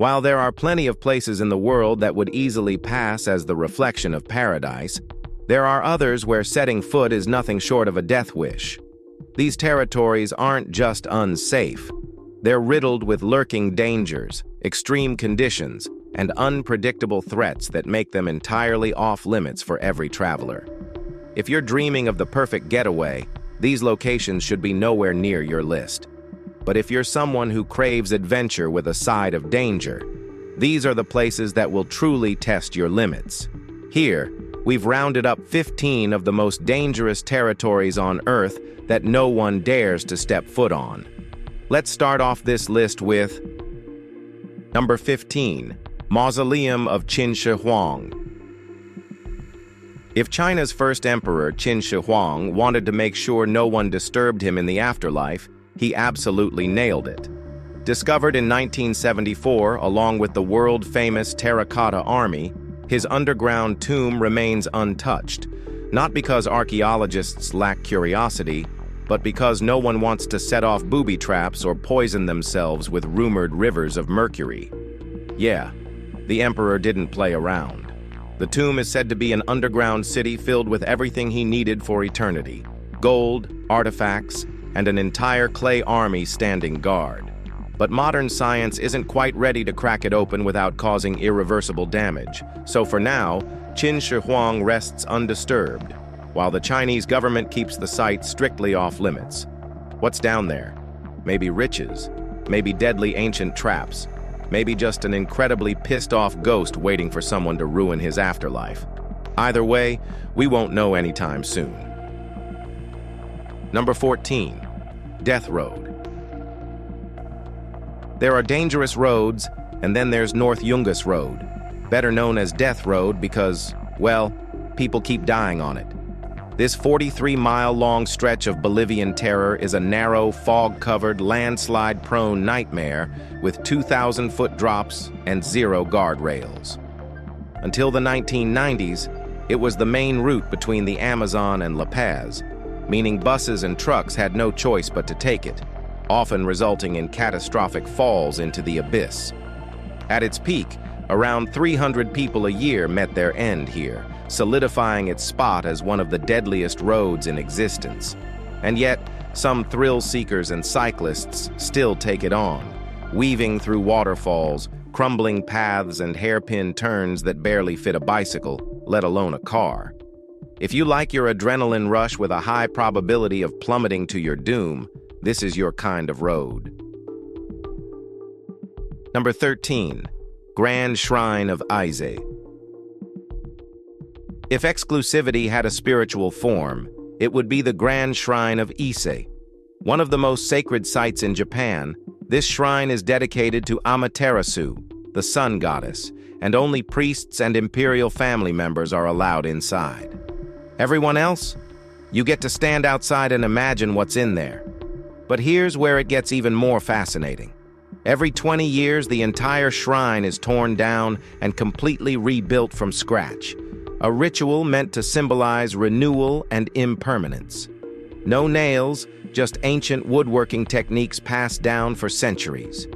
While there are plenty of places in the world that would easily pass as the reflection of paradise, there are others where setting foot is nothing short of a death wish. These territories aren't just unsafe. They're riddled with lurking dangers, extreme conditions, and unpredictable threats that make them entirely off-limits for every traveler. If you're dreaming of the perfect getaway, these locations should be nowhere near your list. But if you're someone who craves adventure with a side of danger, these are the places that will truly test your limits. Here, we've rounded up 15 of the most dangerous territories on Earth that no one dares to step foot on. Let's start off this list with number 15, Mausoleum of Qin Shi Huang. If China's first emperor, Qin Shi Huang, wanted to make sure no one disturbed him in the afterlife, he absolutely nailed it. Discovered in 1974 along with the world-famous Terracotta Army, his underground tomb remains untouched, not because archaeologists lack curiosity, but because no one wants to set off booby traps or poison themselves with rumored rivers of mercury. Yeah, the emperor didn't play around. The tomb is said to be an underground city filled with everything he needed for eternity: gold, artifacts, and an entire clay army standing guard. But modern science isn't quite ready to crack it open without causing irreversible damage. So for now, Qin Shi Huang rests undisturbed, while the Chinese government keeps the site strictly off-limits. What's down there? Maybe riches, maybe deadly ancient traps, maybe just an incredibly pissed-off ghost waiting for someone to ruin his afterlife. Either way, we won't know anytime soon. Number 14, Death Road. There are dangerous roads, and then there's North Yungas Road, better known as Death Road because, well, people keep dying on it. This 43-mile-long stretch of Bolivian terror is a narrow, fog-covered, landslide-prone nightmare with 2,000-foot drops and 0 guardrails. Until the 1990s, it was the main route between the Amazon and La Paz, meaning buses and trucks had no choice but to take it, often resulting in catastrophic falls into the abyss. At its peak, around 300 people a year met their end here, solidifying its spot as one of the deadliest roads in existence. And yet, some thrill seekers and cyclists still take it on, weaving through waterfalls, crumbling paths, and hairpin turns that barely fit a bicycle, let alone a car. If you like your adrenaline rush with a high probability of plummeting to your doom, this is your kind of road. Number 13, Grand Shrine of Ise. If exclusivity had a spiritual form, it would be the Grand Shrine of Ise. One of the most sacred sites in Japan, this shrine is dedicated to Amaterasu, the sun goddess, and only priests and imperial family members are allowed inside. Everyone else? You get to stand outside and imagine what's in there. But here's where it gets even more fascinating. Every 20 years, the entire shrine is torn down and completely rebuilt from scratch. A ritual meant to symbolize renewal and impermanence. No nails, just ancient woodworking techniques passed down for centuries.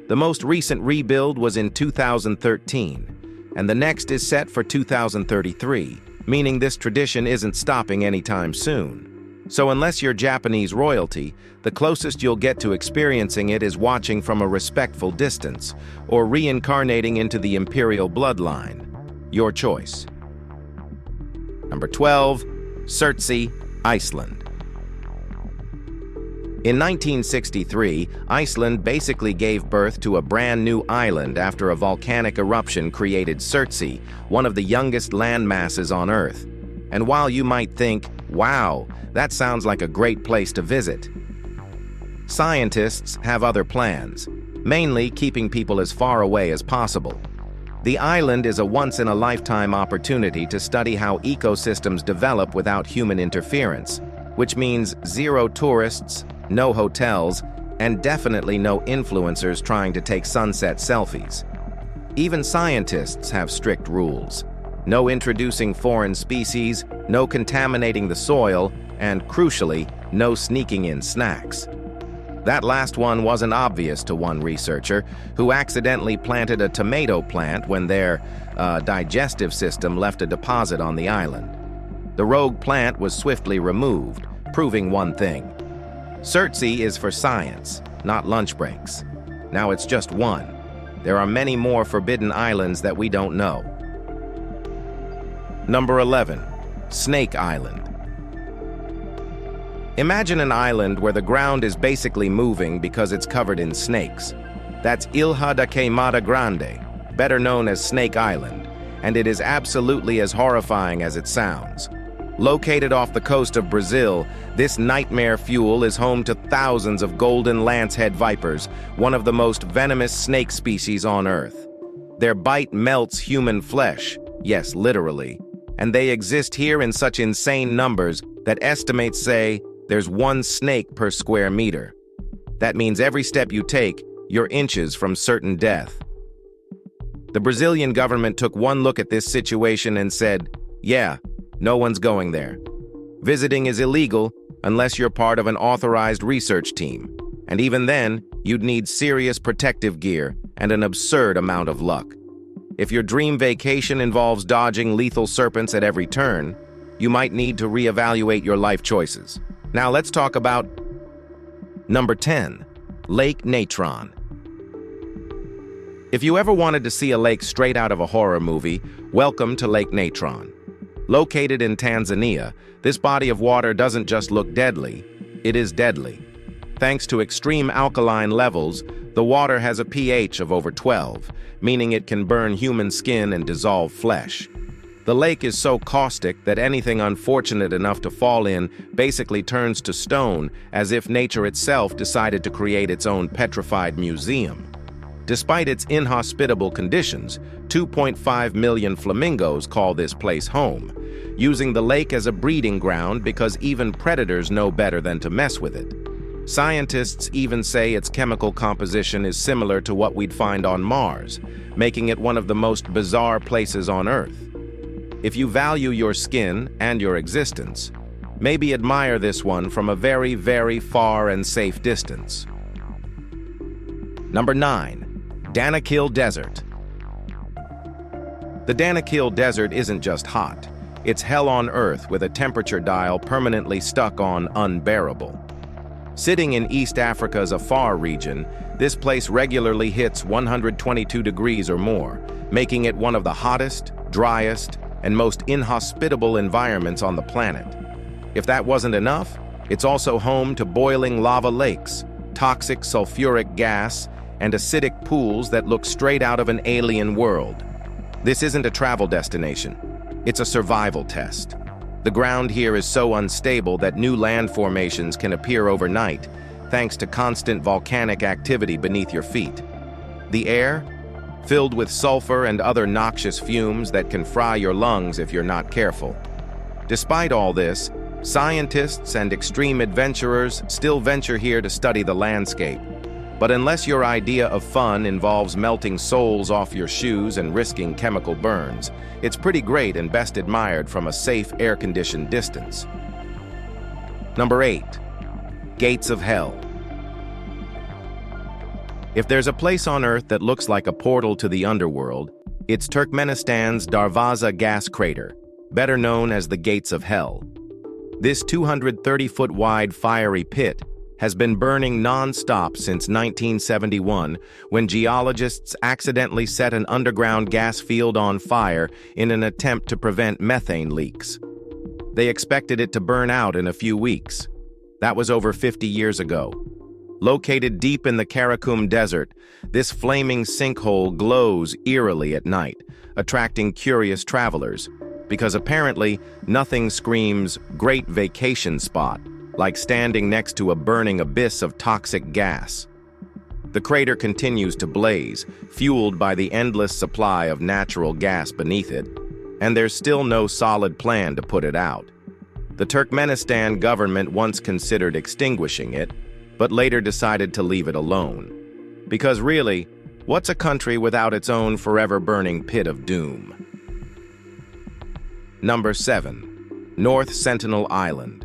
The most recent rebuild was in 2013, and the next is set for 2033, meaning this tradition isn't stopping anytime soon. So unless you're Japanese royalty, the closest you'll get to experiencing it is watching from a respectful distance, or reincarnating into the imperial bloodline. Your choice. Number 12, Surtsey, Iceland. In 1963, Iceland basically gave birth to a brand new island after a volcanic eruption created Surtsey, one of the youngest land masses on Earth. And while you might think, wow, that sounds like a great place to visit, scientists have other plans, mainly keeping people as far away as possible. The island is a once-in-a-lifetime opportunity to study how ecosystems develop without human interference, which means 0 tourists, no hotels, and definitely no influencers trying to take sunset selfies. Even scientists have strict rules. No introducing foreign species, no contaminating the soil, and crucially, no sneaking in snacks. That last one wasn't obvious to one researcher who accidentally planted a tomato plant when their digestive system left a deposit on the island. The rogue plant was swiftly removed, proving one thing. Surtsey is for science, not lunch breaks. Now it's just one. There are many more forbidden islands that we don't know. Number 11. Snake Island. Imagine an island where the ground is basically moving because it's covered in snakes. That's Ilha da Queimada Grande, better known as Snake Island, and it is absolutely as horrifying as it sounds. Located off the coast of Brazil, this nightmare fuel is home to thousands of golden lancehead vipers, one of the most venomous snake species on Earth. Their bite melts human flesh, yes, literally, and they exist here in such insane numbers that estimates say there's one snake per square meter. That means every step you take, you're inches from certain death. The Brazilian government took one look at this situation and said, yeah, no one's going there. Visiting is illegal unless you're part of an authorized research team. And even then, you'd need serious protective gear and an absurd amount of luck. If your dream vacation involves dodging lethal serpents at every turn, you might need to reevaluate your life choices. Now let's talk about number 10, Lake Natron. If you ever wanted to see a lake straight out of a horror movie, welcome to Lake Natron. Located in Tanzania, this body of water doesn't just look deadly, it is deadly. Thanks to extreme alkaline levels, the water has a pH of over 12, meaning it can burn human skin and dissolve flesh. The lake is so caustic that anything unfortunate enough to fall in basically turns to stone, as if nature itself decided to create its own petrified museum. Despite its inhospitable conditions, 2.5 million flamingos call this place home, using the lake as a breeding ground because even predators know better than to mess with it. Scientists even say its chemical composition is similar to what we'd find on Mars, making it one of the most bizarre places on Earth. If you value your skin and your existence, maybe admire this one from a very, very far and safe distance. Number 9. Danakil Desert. The Danakil Desert isn't just hot. It's hell on Earth with a temperature dial permanently stuck on unbearable. Sitting in East Africa's Afar region, this place regularly hits 122 degrees or more, making it one of the hottest, driest, and most inhospitable environments on the planet. If that wasn't enough, it's also home to boiling lava lakes, toxic sulfuric gas, and acidic pools that look straight out of an alien world. This isn't a travel destination. It's a survival test. The ground here is so unstable that new land formations can appear overnight, thanks to constant volcanic activity beneath your feet. The air, filled with sulfur and other noxious fumes that can fry your lungs if you're not careful. Despite all this, scientists and extreme adventurers still venture here to study the landscape. But unless your idea of fun involves melting soles off your shoes and risking chemical burns, it's pretty great and best admired from a safe, air-conditioned distance. Number 8. Gates of Hell. If there's a place on Earth that looks like a portal to the underworld, it's Turkmenistan's Darvaza gas crater, better known as the Gates of Hell. This 230-foot wide fiery pit has been burning non-stop since 1971, when geologists accidentally set an underground gas field on fire in an attempt to prevent methane leaks. They expected it to burn out in a few weeks. That was over 50 years ago. Located deep in the Karakum Desert, this flaming sinkhole glows eerily at night, attracting curious travelers, because apparently nothing screams great vacation spot like standing next to a burning abyss of toxic gas. The crater continues to blaze, fueled by the endless supply of natural gas beneath it, and there's still no solid plan to put it out. The Turkmenistan government once considered extinguishing it, but later decided to leave it alone. Because really, what's a country without its own forever-burning pit of doom? Number 7. North Sentinel Island.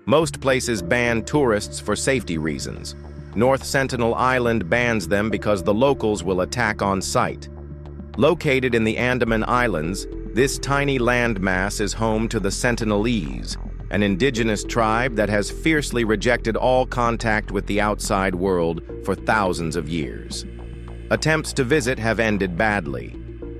Most places ban tourists for safety reasons. North Sentinel Island bans them because the locals will attack on sight. Located in the Andaman Islands, this tiny landmass is home to the Sentinelese, an indigenous tribe that has fiercely rejected all contact with the outside world for thousands of years. Attempts to visit have ended badly,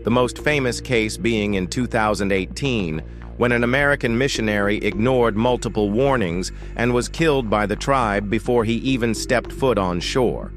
the most famous case being in 2018, when an American missionary ignored multiple warnings and was killed by the tribe before he even stepped foot on shore.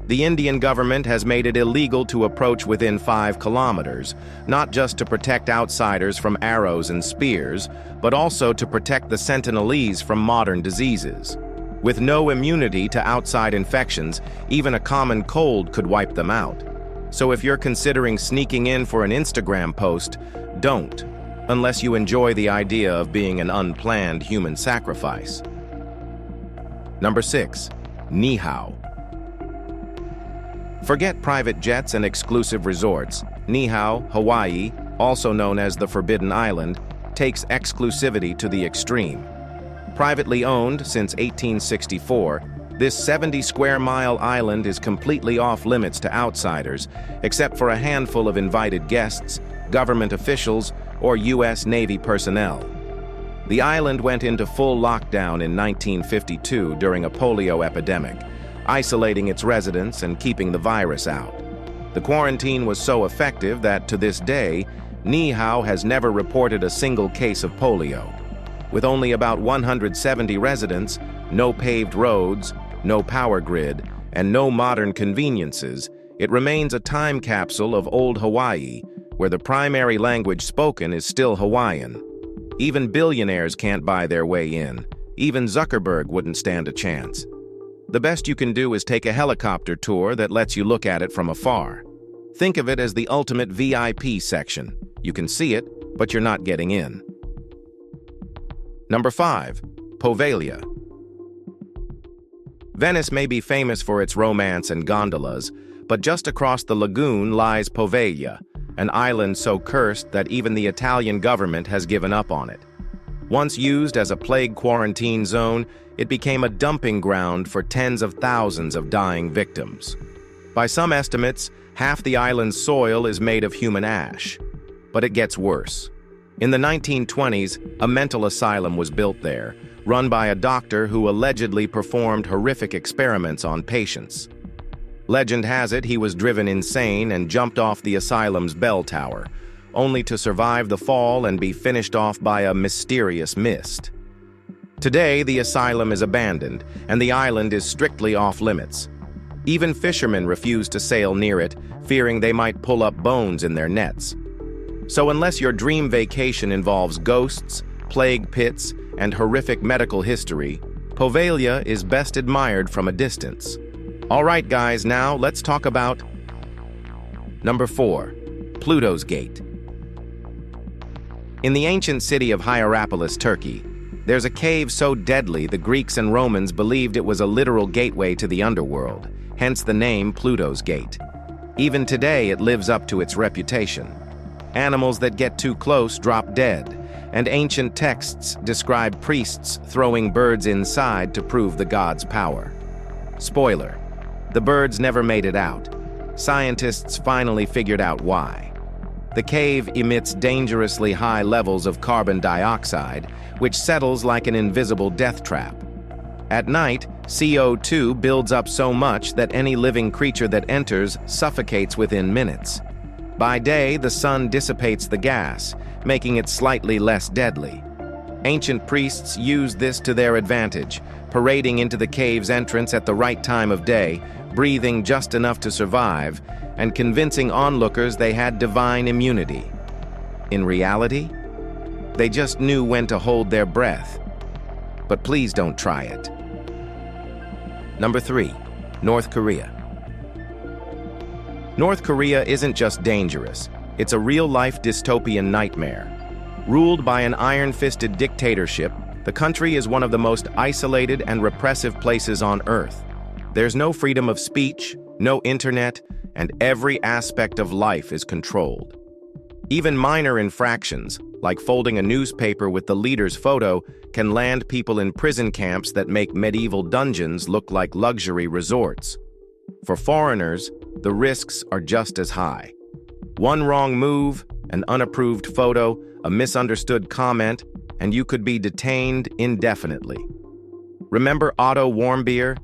The Indian government has made it illegal to approach within 5 kilometers, not just to protect outsiders from arrows and spears, but also to protect the Sentinelese from modern diseases. With no immunity to outside infections, even a common cold could wipe them out. So if you're considering sneaking in for an Instagram post, don't, unless you enjoy the idea of being an unplanned human sacrifice. Number 6. Niihau. Forget private jets and exclusive resorts. Niihau, Hawaii, also known as the Forbidden Island, takes exclusivity to the extreme. Privately owned since 1864, this 70-square-mile island is completely off-limits to outsiders, except for a handful of invited guests, government officials, or U.S. Navy personnel. The island went into full lockdown in 1952 during a polio epidemic, isolating its residents and keeping the virus out. The quarantine was so effective that, to this day, Niihau has never reported a single case of polio. With only about 170 residents, no paved roads, no power grid, and no modern conveniences, it remains a time capsule of old Hawaii, where the primary language spoken is still Hawaiian. Even billionaires can't buy their way in. Even Zuckerberg wouldn't stand a chance. The best you can do is take a helicopter tour that lets you look at it from afar. Think of it as the ultimate VIP section. You can see it, but you're not getting in. Number 5. Poveglia. Venice may be famous for its romance and gondolas, but just across the lagoon lies Poveglia, an island so cursed that even the Italian government has given up on it. Once used as a plague quarantine zone, it became a dumping ground for tens of thousands of dying victims. By some estimates, half the island's soil is made of human ash. But it gets worse. In the 1920s, a mental asylum was built there, run by a doctor who allegedly performed horrific experiments on patients. Legend has it he was driven insane and jumped off the asylum's bell tower, only to survive the fall and be finished off by a mysterious mist. Today, the asylum is abandoned, and the island is strictly off-limits. Even fishermen refuse to sail near it, fearing they might pull up bones in their nets. So unless your dream vacation involves ghosts, plague pits, and horrific medical history, Poveglia is best admired from a distance. All right, guys, now let's talk about Number 4. Pluto's Gate. In the ancient city of Hierapolis, Turkey, there's a cave so deadly the Greeks and Romans believed it was a literal gateway to the underworld, hence the name Pluto's Gate. Even today, it lives up to its reputation. Animals that get too close drop dead, and ancient texts describe priests throwing birds inside to prove the god's power. Spoiler: the birds never made it out. Scientists finally figured out why. The cave emits dangerously high levels of carbon dioxide, which settles like an invisible death trap. At night, CO2 builds up so much that any living creature that enters suffocates within minutes. By day, the sun dissipates the gas, making it slightly less deadly. Ancient priests used this to their advantage, parading into the cave's entrance at the right time of day, breathing just enough to survive, and convincing onlookers they had divine immunity. In reality, they just knew when to hold their breath. But please don't try it. Number 3. North Korea. North Korea isn't just dangerous, it's a real-life dystopian nightmare. Ruled by an iron-fisted dictatorship, the country is one of the most isolated and repressive places on Earth. There's no freedom of speech, no internet, and every aspect of life is controlled. Even minor infractions, like folding a newspaper with the leader's photo, can land people in prison camps that make medieval dungeons look like luxury resorts. For foreigners, the risks are just as high. One wrong move, an unapproved photo, a misunderstood comment, and you could be detained indefinitely. Remember Otto Warmbier?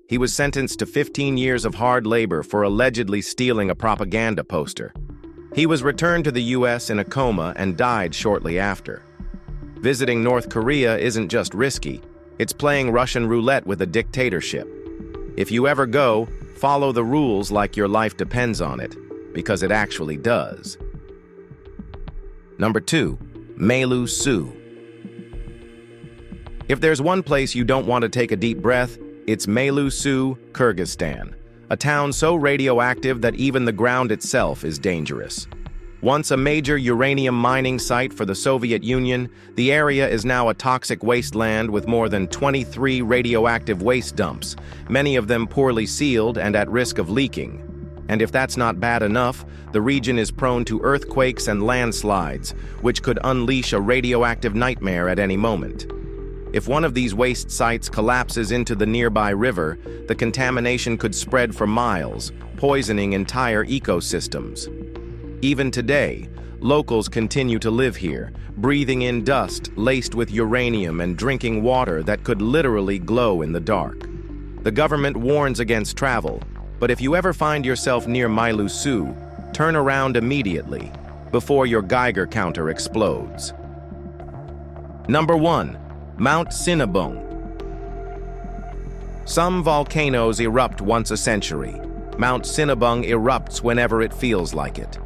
He was sentenced to 15 years of hard labor for allegedly stealing a propaganda poster. He was returned to the US in a coma and died shortly after. Visiting North Korea isn't just risky, it's playing Russian roulette with a dictatorship. If you ever go, follow the rules like your life depends on it, because it actually does. Number 2, Mailuu-Suu. If there's one place you don't want to take a deep breath, it's Mailuu-Suu, Kyrgyzstan, a town so radioactive that even the ground itself is dangerous. Once a major uranium mining site for the Soviet Union, the area is now a toxic wasteland with more than 23 radioactive waste dumps, many of them poorly sealed and at risk of leaking. And if that's not bad enough, the region is prone to earthquakes and landslides, which could unleash a radioactive nightmare at any moment. If one of these waste sites collapses into the nearby river, the contamination could spread for miles, poisoning entire ecosystems. Even today, locals continue to live here, breathing in dust laced with uranium and drinking water that could literally glow in the dark. The government warns against travel, but if you ever find yourself near Mailuu-Suu, turn around immediately, before your Geiger counter explodes. Number 1. Mount Sinabung. Some volcanoes erupt once a century. Mount Sinabung erupts whenever it feels like it.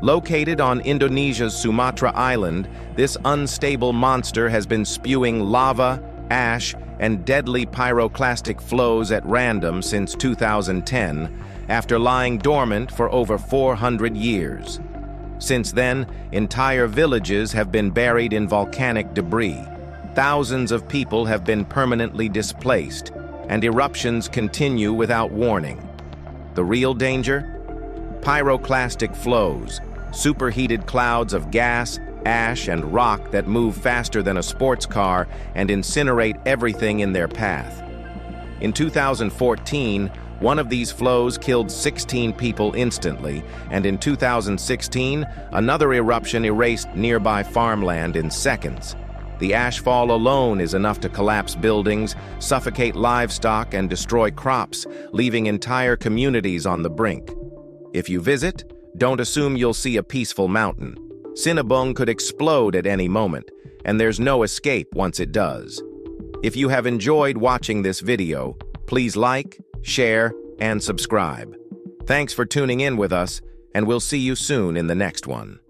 Located on Indonesia's Sumatra Island, this unstable monster has been spewing lava, ash, and deadly pyroclastic flows at random since 2010, after lying dormant for over 400 years. Since then, entire villages have been buried in volcanic debris. Thousands of people have been permanently displaced, and eruptions continue without warning. The real danger? Pyroclastic flows, superheated clouds of gas, ash, and rock that move faster than a sports car and incinerate everything in their path. In 2014, one of these flows killed 16 people instantly, and in 2016, another eruption erased nearby farmland in seconds. The ashfall alone is enough to collapse buildings, suffocate livestock, and destroy crops, leaving entire communities on the brink. If you visit, don't assume you'll see a peaceful mountain. Sinabung could explode at any moment, and there's no escape once it does. If you have enjoyed watching this video, please like, share, and subscribe. Thanks for tuning in with us, and we'll see you soon in the next one.